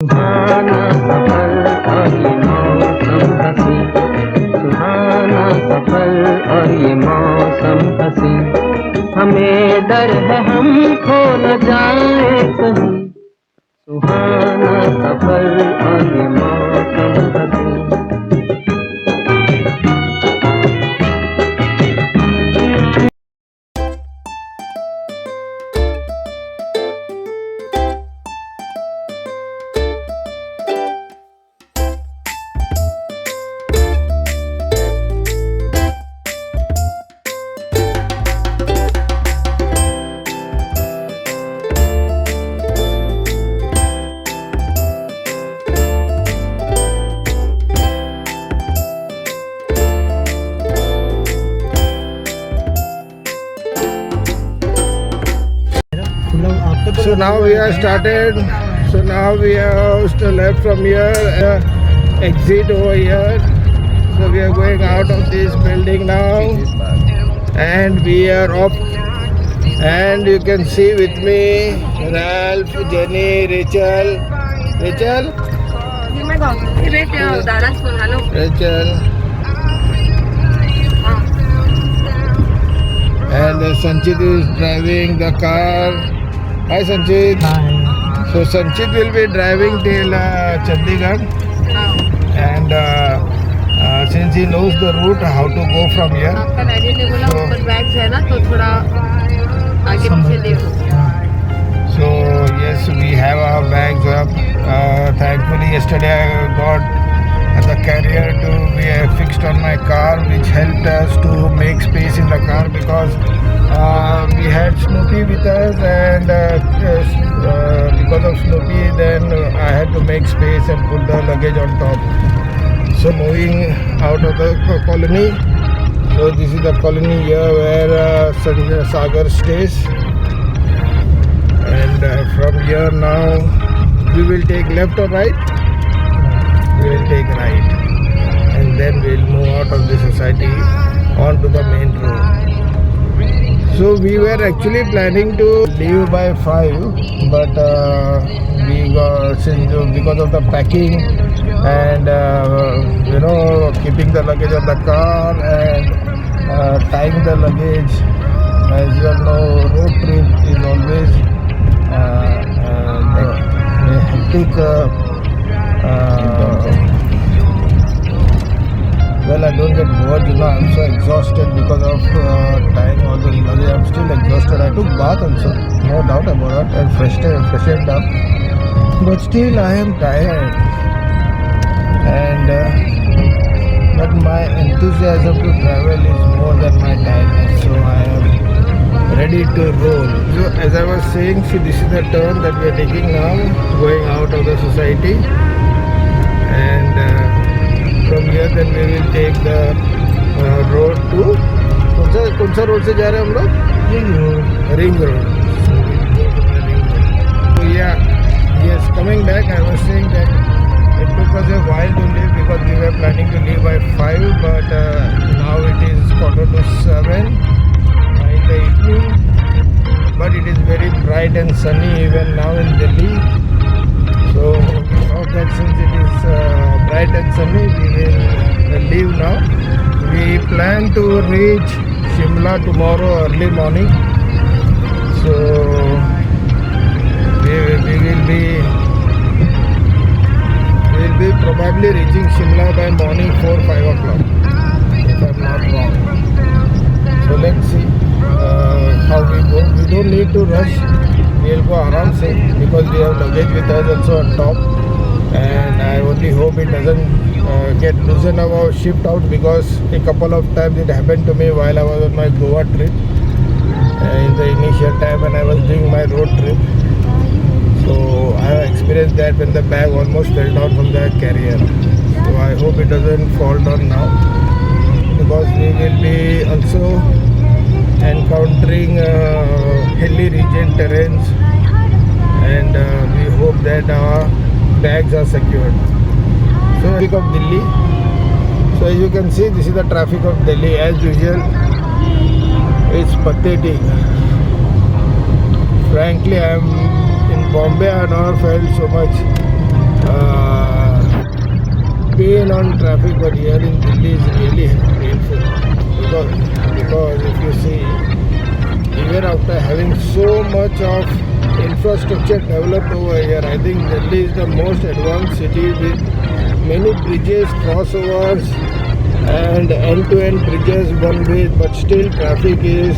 सुहाना सफर और ये मौसम हसी, सुहाना सफर और ये मौसम हसी, हमें डर है हम खो न जाए कहीं, सुहाना सफर और ये मौसम हसी। So now we are started. So now we are to left from here, exit over here. So we are going out of this building now, and we are off. And you can see with me Ralph, Jenny, Rachel. Rachel. Rachel. And Sanchit is driving the car. Hi Sanchit. Hi. So Sanchit will be driving till Chandigarh, and since he knows the route, how to go from here. आपका daddy ने बोला ऊपर bags है ना तो थोड़ा आगे पीछे देखो. So yes, we have our bags up. Thankfully, yesterday I got the carrier to be fixed on my car, which helped us to make space in the car because we had Snoopy with us, and because of Snoopy, then I had to make space and put the luggage on top. So moving out of the colony. So this is the colony here where Sagar stays. And from here now, we will take left or right? We will take right. And then we will move out of the society onto the main road. So we were actually planning to leave by 5, but we got, because of the packing and keeping the luggage on the car and tying the luggage, as you all know, road trip is always a hectic. Well, I don't get bored, I'm so exhausted because of tying all those luggage. I'm still exhausted. I took bath also, no doubt about it, and freshened up. But still, I am tired. And but my enthusiasm to travel is more than my tiredness. So I am ready to roll. So as I was saying, see, this is the turn that we are taking now, going out of the society. And from here then we will take the road to कौन सा road से जा रहे हैं हम लोग? Ring road. So we will go to the ring road. So yeah, yes, coming back, I was saying that it took us a while to leave because we were planning to leave by 5, but now it is 7:15 in the evening. But it is very bright and sunny even now in Delhi. So without that, since it is bright and sunny, we will leave now. We plan to reach Shimla tomorrow early morning. So we will be probably reaching Shimla by morning 4-5 o'clock, if I'm not wrong. So let's see how we go. We don't need to rush. We'll go aram se because we have luggage with us also on top, and I only hope it doesn't get loosened up or shipped out, because a couple of times it happened to me while I was on my Goa trip in the initial time when I was doing my road trip. So I have experienced that when the bag almost fell down from the carrier. So I hope it doesn't fall down now, because we will be also encountering hilly region terrains, and we hope that our bags are secured. So traffic of Delhi. So as you can see, this is the traffic of Delhi as usual. It's pathetic. Frankly, I am in Bombay. I never felt so much traffic, but here in Delhi is really painful because if you see, even after having so much of infrastructure developed over here, I think Delhi is the most advanced city with many bridges, crossovers and end-to-end bridges one way, but still traffic is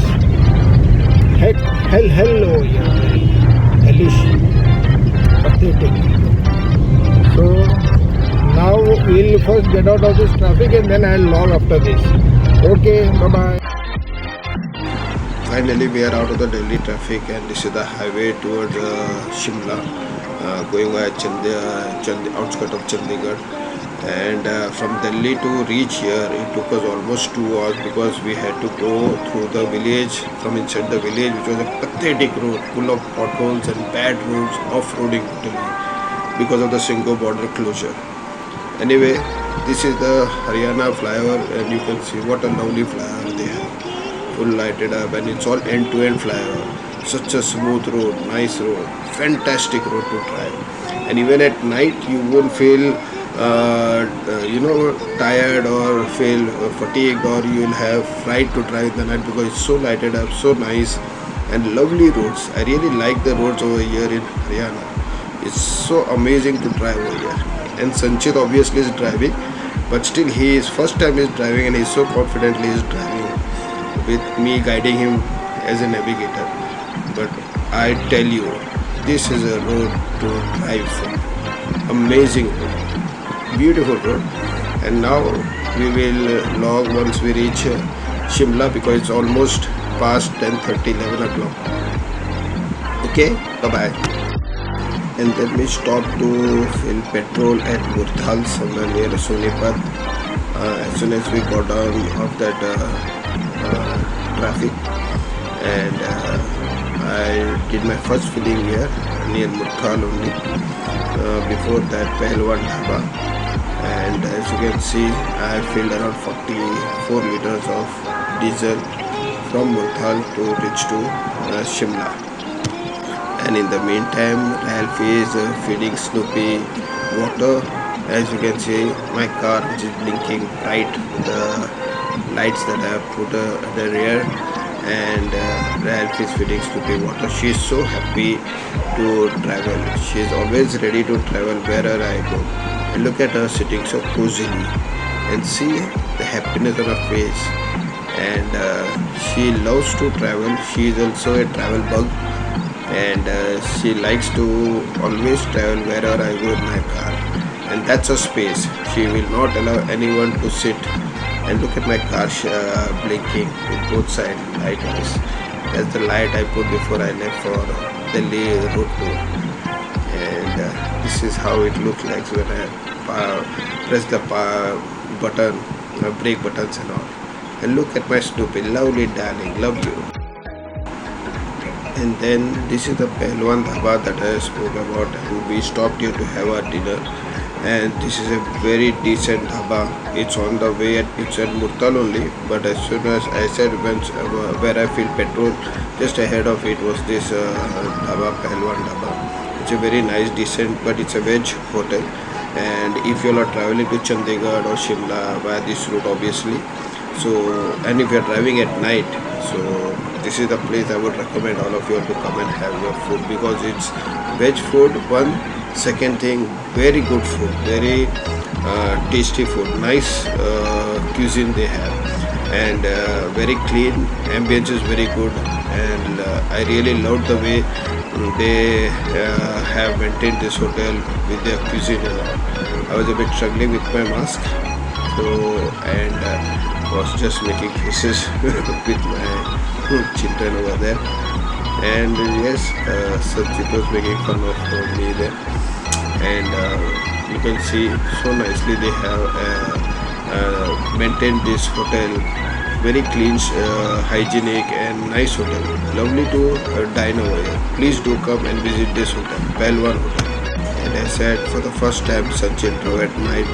hell over here, very hellish, pathetic. So now we'll first get out of this traffic and then I'll log after this. Okay, bye-bye. Finally, we are out of the Delhi traffic, and this is the highway towards Shimla, going via outskirts of Chandigarh. And from Delhi to reach here, it took us almost 2 hours because we had to go through the village, from inside the village, which was a pathetic road, full of potholes and bad roads, off-roading totally because of the Singho border closure. Anyway, this is the Haryana flyover, and you can see what a lovely flyover they have. Full lighted up, and it's all end-to-end flyover. Such a smooth road, nice road, fantastic road to drive. And even at night you won't feel tired or feel fatigued, or you will have fright to drive in the night because it's so lighted up, so nice and lovely roads. I really like the roads over here in Haryana. It's so amazing to drive over here. And Sanchit obviously is driving, but still he is first time he's driving, and he's so confidently he's driving with me guiding him as a navigator. But I tell you, this is a road to drive for. Amazing road, beautiful road. And now we will log once we reach Shimla, because it's almost past 10:30, 11 o'clock. Okay, bye-bye. And then we stop to fill petrol at Murthal, somewhere near Sonipat. As soon as we got down of that traffic, and I did my first filling here near Murthal only. Before that, Pahalwan Dhaba, and as you can see, I filled around 44 liters of diesel from Murthal to reach to Shimla. And in the meantime, Ralph is feeding Snoopy water. As you can see, my car which is blinking bright, the lights that I have put at the rear, and Ralph is feeding Snoopy water. She is so happy to travel. She is always ready to travel wherever I go. And look at her sitting so cozily, and see the happiness on her face. And she loves to travel. She is also a travel bug, and she likes to always travel wherever I go in my car. And that's her space. She will not allow anyone to sit. And look at my car blinking with both side lights. That's the light I put before I left for Delhi road tour. And this is how it looks like when I press the button, brake buttons and all. And look at my Snoopy, lovely darling, love you. And then this is the Pahalwan Dhaba that I spoke about, and we stopped here to have our dinner. And this is a very decent dhaba. It's on the way, it's at Murthal only, but as soon as I said where I filled petrol, just ahead of it was this dhaba, Pahalwan Dhaba. It's a very nice, decent, but it's a veg hotel. And if you are traveling to Chandigarh or Shimla via this route, obviously, so, and if you are driving at night, so this is the place I would recommend all of you to come and have your food, because it's veg food. One second thing, very good food, very tasty food, nice cuisine they have, and very clean, ambience is very good, and I really loved the way they have maintained this hotel with their cuisine. I was a bit struggling with my mask, so, and was just making faces with my children over there. And yes, Sanchit was making fun of me there. And you can see so nicely they have maintained this hotel, very clean, hygienic and nice hotel. Lovely to dine over here. Please do come and visit this hotel, Pahalwan Hotel. And I said, for the first time Sanchit drove at night.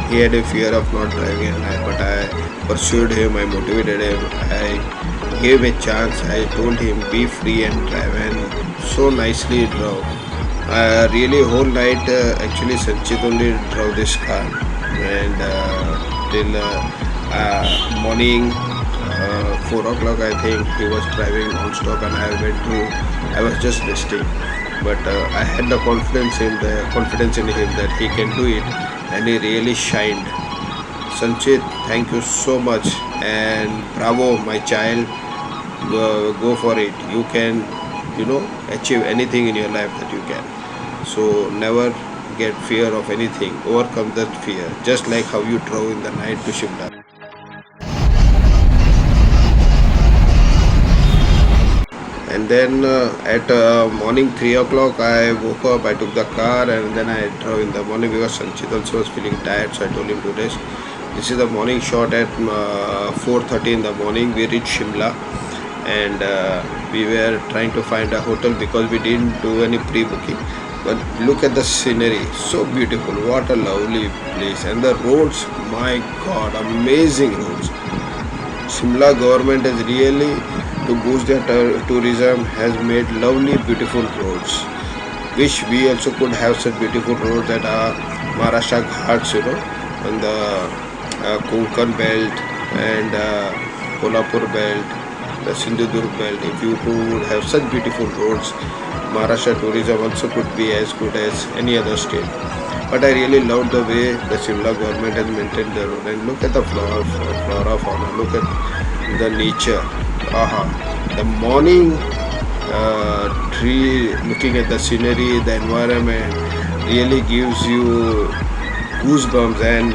He had a fear of not driving at night, but I pursued him, I motivated him, I gave him a chance, I told him be free and drive, and so nicely drove. Really whole night actually Sanchit only drove this car, and till morning 4 o'clock I think he was driving non-stop, and I was just resting, but I had the confidence in him that he can do it, and he really shined. Sanchit, thank you so much, and bravo, my child. Go for it. You can, achieve anything in your life that you can. So never get fear of anything. Overcome that fear. Just like how you drove in the night to Shimla. And then at morning 3 o'clock I woke up, I took the car, and then I drove in the morning because Sanchit also was feeling tired, so I told him to rest. This is the morning shot at 4:30 in the morning. We reached Shimla, and we were trying to find a hotel because we didn't do any pre-booking. But look at the scenery, so beautiful. What a lovely place. And the roads, my god, amazing roads. Shimla government has really, to boost their tourism, has made lovely beautiful roads. Wish we also could have such beautiful roads at our Maharashtra Ghats, on the Konkan belt and Kolhapur belt, the Sindhudurg belt. If you could have such beautiful roads, Maharashtra tourism also could be as good as any other state. But I really love the way the Shimla government has maintained the road. And look at the flora, fauna. Look at the nature. Aha! The morning tree, looking at the scenery, the environment, really gives you goosebumps and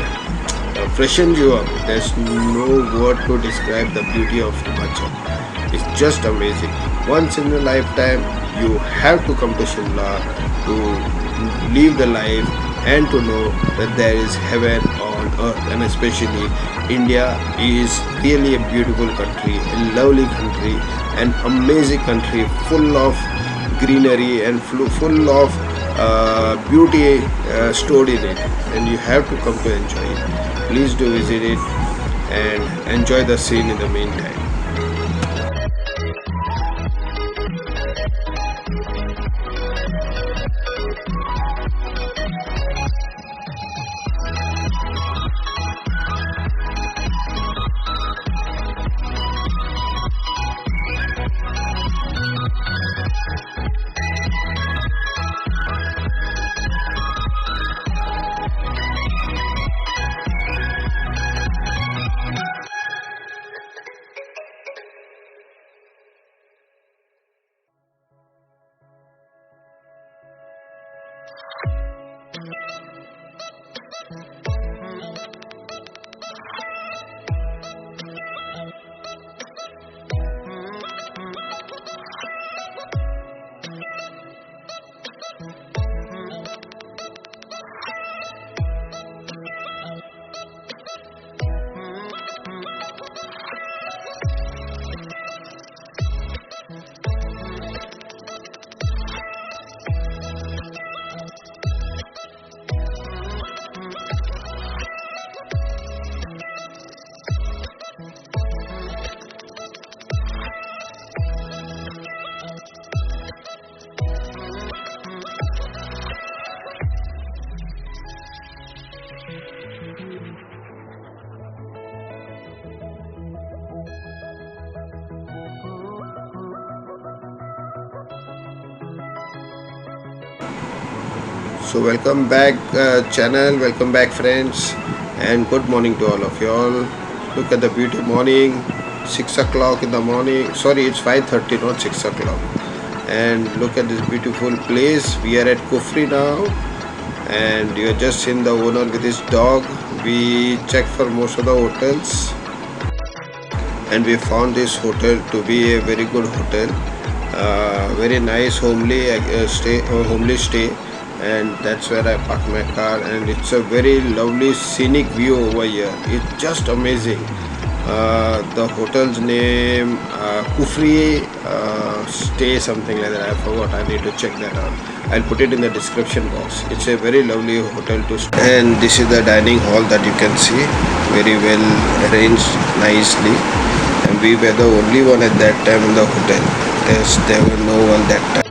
freshens you up. There's no word to describe the beauty of Himachal. It's just amazing. Once in a lifetime, you have to come to Shimla to live the life and to know that there is heaven on earth. And especially India is really a beautiful country, a lovely country, an amazing country, full of greenery and full of beauty stored in it, and you have to come to enjoy it. Please do visit it and enjoy the scene in the meantime. So welcome back channel, welcome back friends, and good morning to all of y'all. Look at the beauty morning, 6 o'clock in the morning. Sorry, it's 5:30, not 6 o'clock. And look at this beautiful place. We are at Kufri now, and you're just seeing the owner with his dog. We checked for most of the hotels, and we found this hotel to be a very good hotel. Very nice homely stay, and that's where I parked my car, and it's a very lovely scenic view over here. It's just amazing. The hotel's name Kufri Stay, something like that. I forgot. I need to check that out. I'll put it in the description box. It's a very lovely hotel to stay. And this is the dining hall that you can see, very well arranged nicely. And we were the only one at that time in the hotel. There were no one that time.